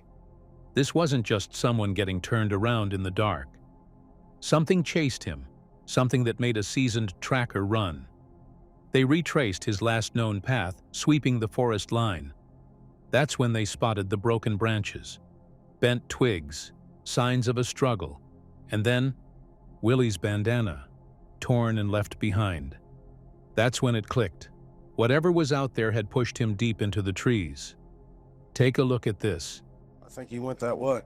This wasn't just someone getting turned around in the dark. Something chased him, something that made a seasoned tracker run. They retraced his last known path, sweeping the forest line. That's when they spotted the broken branches, bent twigs, signs of a struggle, and then Willie's bandana, torn and left behind. That's when it clicked. Whatever was out there had pushed him deep into the trees. Take a look at this. I think he went that way.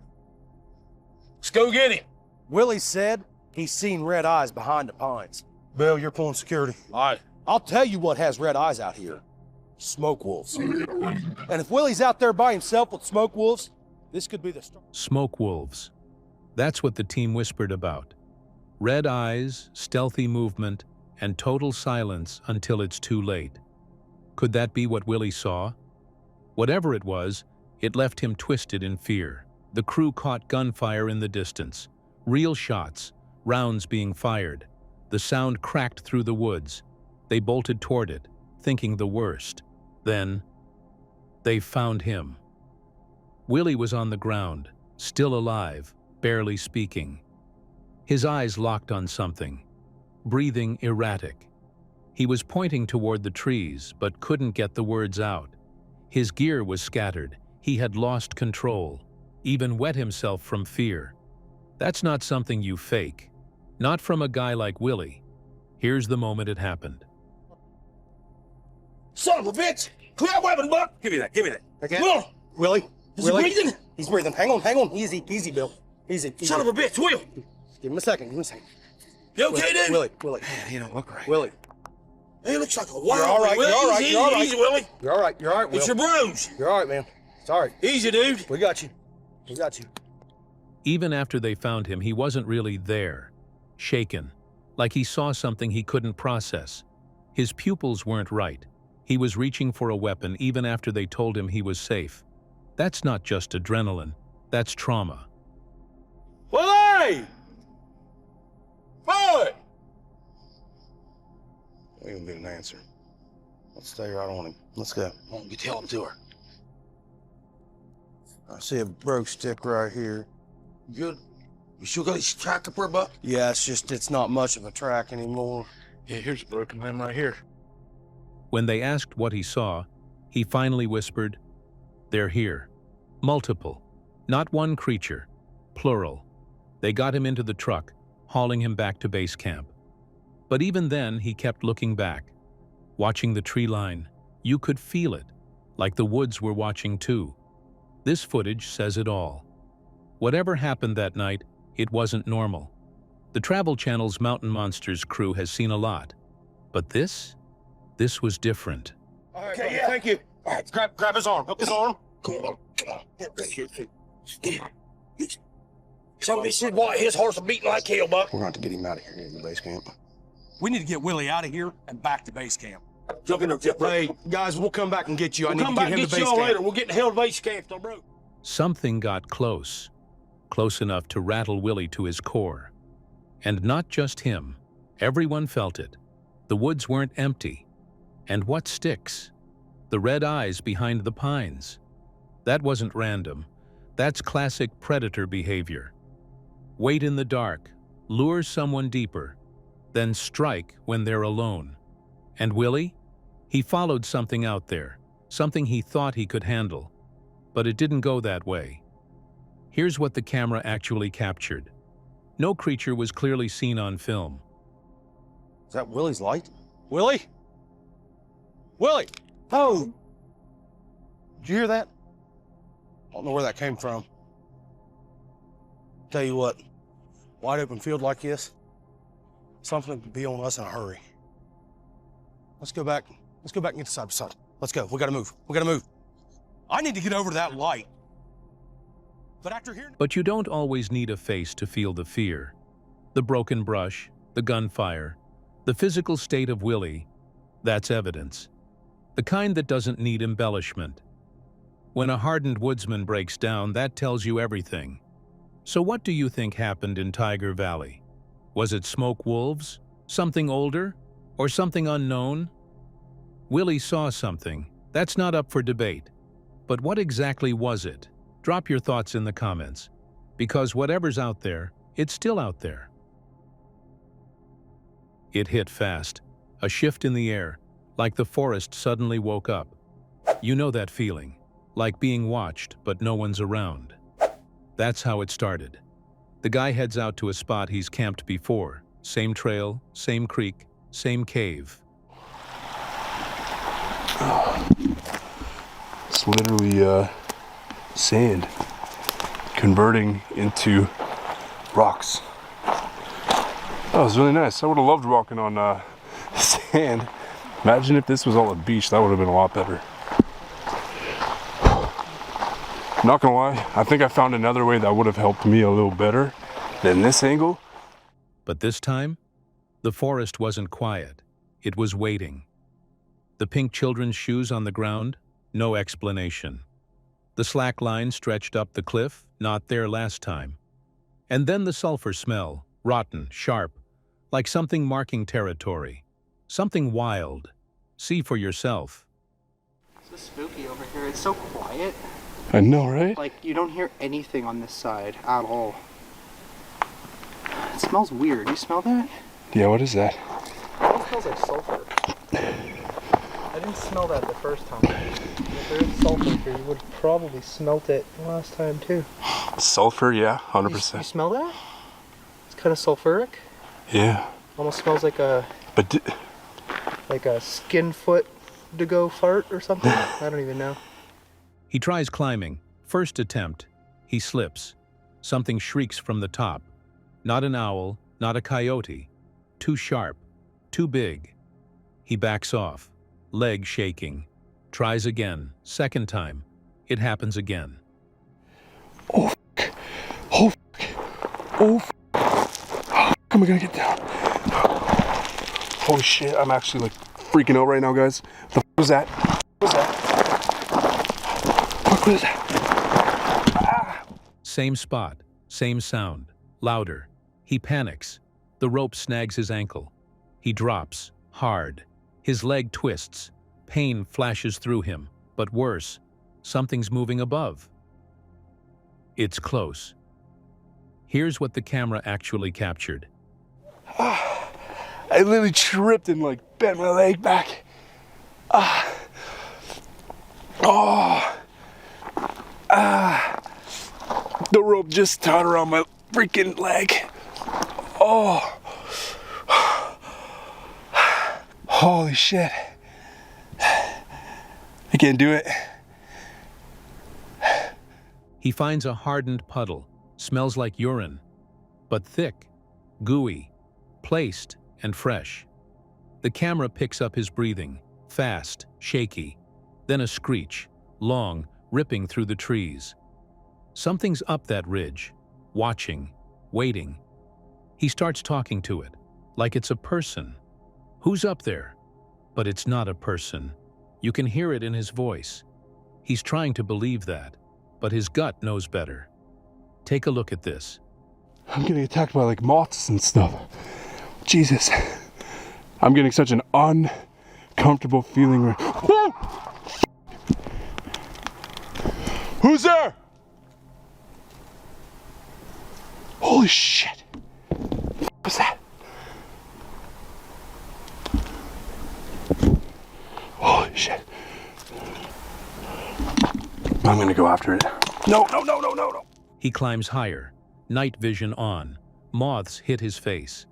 Let's go get him. Willie said he's seen red eyes behind the pines. Bill, you're pulling security. All right. I'll tell you what has red eyes out here. Smoke wolves. And if Willie's out there by himself with smoke wolves, this could be the start. Smoke wolves. That's what the team whispered about. Red eyes, stealthy movement, and total silence until it's too late. Could that be what Willie saw? Whatever it was, it left him twisted in fear. The crew caught gunfire in the distance. Real shots, rounds being fired. The sound cracked through the woods. They bolted toward it, thinking the worst. Then They found him. Willie was on the ground, still alive, barely speaking. His eyes locked on something, breathing erratic. He was pointing toward the trees, but couldn't get the words out. His gear was scattered. He had lost control, even wet himself from fear. That's not something you fake. Not from a guy like Willie. Here's the moment it happened. Son of a bitch! Clear that weapon, Buck! Give me that, give me that. Okay. Will! Willie? Is he breathing? He's breathing. Hang on. Easy, Bill. Easy. Son of a bitch, Will! Give him a second, You okay, dude? Willie. Man, he don't look right. Willie. He looks like a wild You're all right, one, you're all right, Easy, you're all right. easy, Willie. You're all right, Will. It's your bruise. You're all right, man. It's all right. Easy, dude. We got you. Even after they found him, he wasn't really there. Shaken, like he saw something he couldn't process. His pupils weren't right. He was reaching for a weapon even after they told him he was safe. That's not just adrenaline, that's trauma. Willie! Boy! We ain't gonna get an answer. Let's stay right on him. Let's go. Come on, get the help to her. I see a broke stick right here. Good. You still got his track up there, Buck? Yeah, it's not much of a track anymore. Yeah, here's a broken limb right here. When they asked what he saw, he finally whispered, "They're here. Multiple. Not one creature. Plural." They got him into the truck, hauling him back to base camp. But even then, he kept looking back. Watching the tree line, you could feel it, like the woods were watching too. This footage says it all. Whatever happened that night, it wasn't normal. The Travel Channel's Mountain Monsters crew has seen a lot. But this was different. All right, okay, yeah. Thank you. All right, grab his arm. Hook his arm. Come on. Somebody said why his horse is beating like hell, Buck. We're going to have to get him out of here in the base camp. We need to get Willie out of here and back to base camp. Jump in there, Jeff. Hey, guys, we'll come back and get you. We'll come back and get y'all later. We'll get the hell to base camp, though, bro. Something got close. Close enough to rattle Willie to his core. And not just him. Everyone felt it. The woods weren't empty. And what sticks? The red eyes behind the pines. That wasn't random. That's classic predator behavior. Wait in the dark, lure someone deeper, then strike when they're alone. And Willie? He followed something out there, something he thought he could handle. But it didn't go that way. Here's what the camera actually captured. No creature was clearly seen on film. Is that Willie's light? Willie? Willie! Oh! Did you hear that? I don't know where that came from. Tell you what, wide open field like this, something could be on us in a hurry. Let's go back and get to side by side. Let's go, we gotta move. I need to get over to that light. But after hearing— But you don't always need a face to feel the fear. The broken brush, the gunfire, the physical state of Willie, that's evidence. The kind that doesn't need embellishment. When a hardened woodsman breaks down, that tells you everything. So what do you think happened in Tiger Valley? Was it smoke wolves, something older, or something unknown? Willie saw something. That's not up for debate. But what exactly was it? Drop your thoughts in the comments. Because whatever's out there, it's still out there. It hit fast. A shift in the air, like the forest suddenly woke up. You know that feeling, like being watched but no one's around. That's how it started. The guy heads out to a spot he's camped before. Same trail, same creek, same cave. It's literally sand converting into rocks. That was really nice. I would have loved walking on sand. Imagine if this was all a beach, that would have been a lot better. Not gonna lie, I think I found another way that would have helped me a little better than this angle. But this time, the forest wasn't quiet. It was waiting. The pink children's shoes on the ground, no explanation. The slack line stretched up the cliff, not there last time. And then the sulfur smell, rotten, sharp, like something marking territory. Something wild. See for yourself. It's so spooky over here It's so quiet. I know, right? Like, you don't hear anything on this side at all. It smells weird. You smell that? Yeah, what is that? It smells like sulfur. I didn't smell that the first time. If there is sulfur here, you would have probably smelt it last time too. Sulfur, yeah, 100%. You smell that? It's kind of sulfuric. Yeah. Almost smells like a skin foot to go fart or something. I don't even know. He tries climbing. First attempt. He slips. Something shrieks from the top. Not an owl, not a coyote. Too sharp. Too big. He backs off. Leg shaking. Tries again. Second time. It happens again. Oh, f***. Oh, f***. Oh, f***. How am I gonna get down? Holy shit, I'm actually like freaking out right now, guys. What the f*** was that? What was that? What was that? Ah. Same spot. Same sound. Louder. He panics. The rope snags his ankle. He drops. Hard. His leg twists. Pain flashes through him. But worse, something's moving above. It's close. Here's what the camera actually captured. Ah, I literally tripped and like bent my leg back. Ah. Oh. Ah. The rope just tied around my freaking leg. Oh. Holy shit. I can't do it. He finds a hardened puddle. Smells like urine. But thick, gooey, placed, and fresh. The camera picks up his breathing. Fast, shaky. Then a screech. Long, ripping through the trees. Something's up that ridge. Watching. Waiting. He starts talking to it. Like it's a person. Who's up there? But it's not a person. You can hear it in his voice. He's trying to believe that, but his gut knows better. Take a look at this. I'm getting attacked by like moths and stuff. Jesus. I'm getting such an uncomfortable feeling. Woo! Who's there? Holy shit. What was that? Holy shit. I'm gonna go after it. No. He climbs higher. Night vision on. Moths hit his face.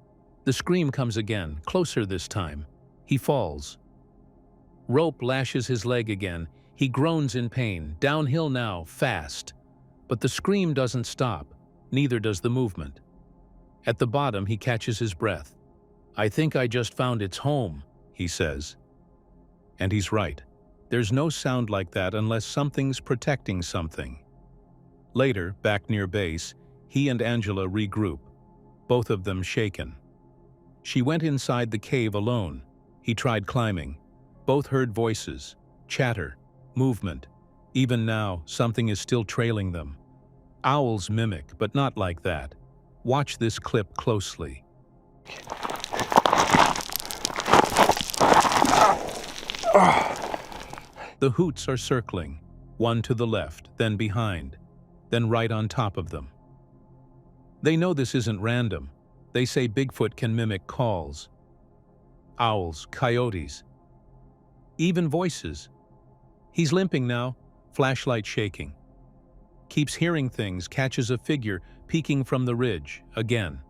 The scream comes again, closer this time. He falls. Rope lashes his leg again. He groans in pain, downhill now, fast. But the scream doesn't stop, neither does the movement. At the bottom, he catches his breath. I think I just found its home, he says. And he's right. There's no sound like that unless something's protecting something. Later, back near base, he and Angela regroup, both of them shaken. She went inside the cave alone. He tried climbing. Both heard voices, chatter, movement. Even now, something is still trailing them. Owls mimic, but not like that. Watch this clip closely. The hoots are circling, one to the left, then behind, then right on top of them. They know this isn't random. They say Bigfoot can mimic calls. Owls, coyotes, even voices. He's limping now, flashlight shaking. Keeps hearing things, catches a figure peeking from the ridge, again.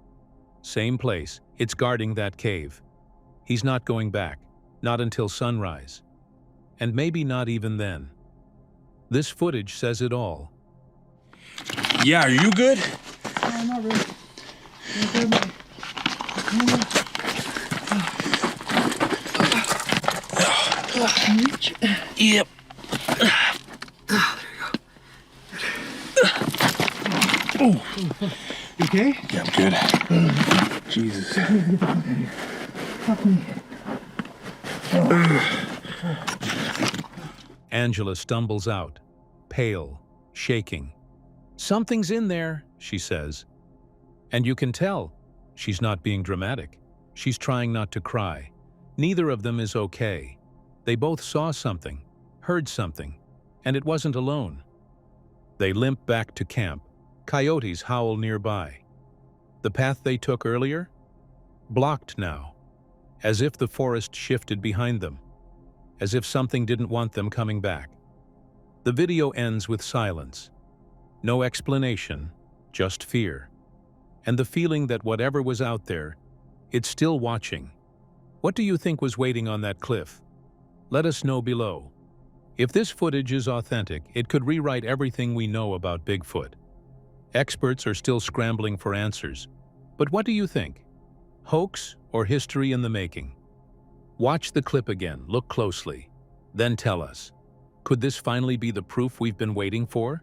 Same place, it's guarding that cave. He's not going back, not until sunrise. And maybe not even then. This footage says it all. Yeah, are you good? No, not really. Can you reach? Yep. Oh, you okay? Yeah, I'm good. Jesus. Angela stumbles out, pale, shaking. Something's in there, she says. And you can tell. She's not being dramatic. She's trying not to cry. Neither of them is okay. They both saw something, heard something, And it wasn't alone. They limp back to camp. Coyotes howl nearby. The path they took earlier? Blocked now, as if the forest shifted behind them, as if something didn't want them coming back. The video ends with silence. No explanation, just fear. And the feeling that whatever was out there, it's still watching. What do you think was waiting on that cliff? Let us know below. If this footage is authentic, it could rewrite everything we know about Bigfoot. Experts are still scrambling for answers. But what do you think? Hoax or history in the making? Watch the clip again, look closely, then tell us. Could this finally be the proof we've been waiting for?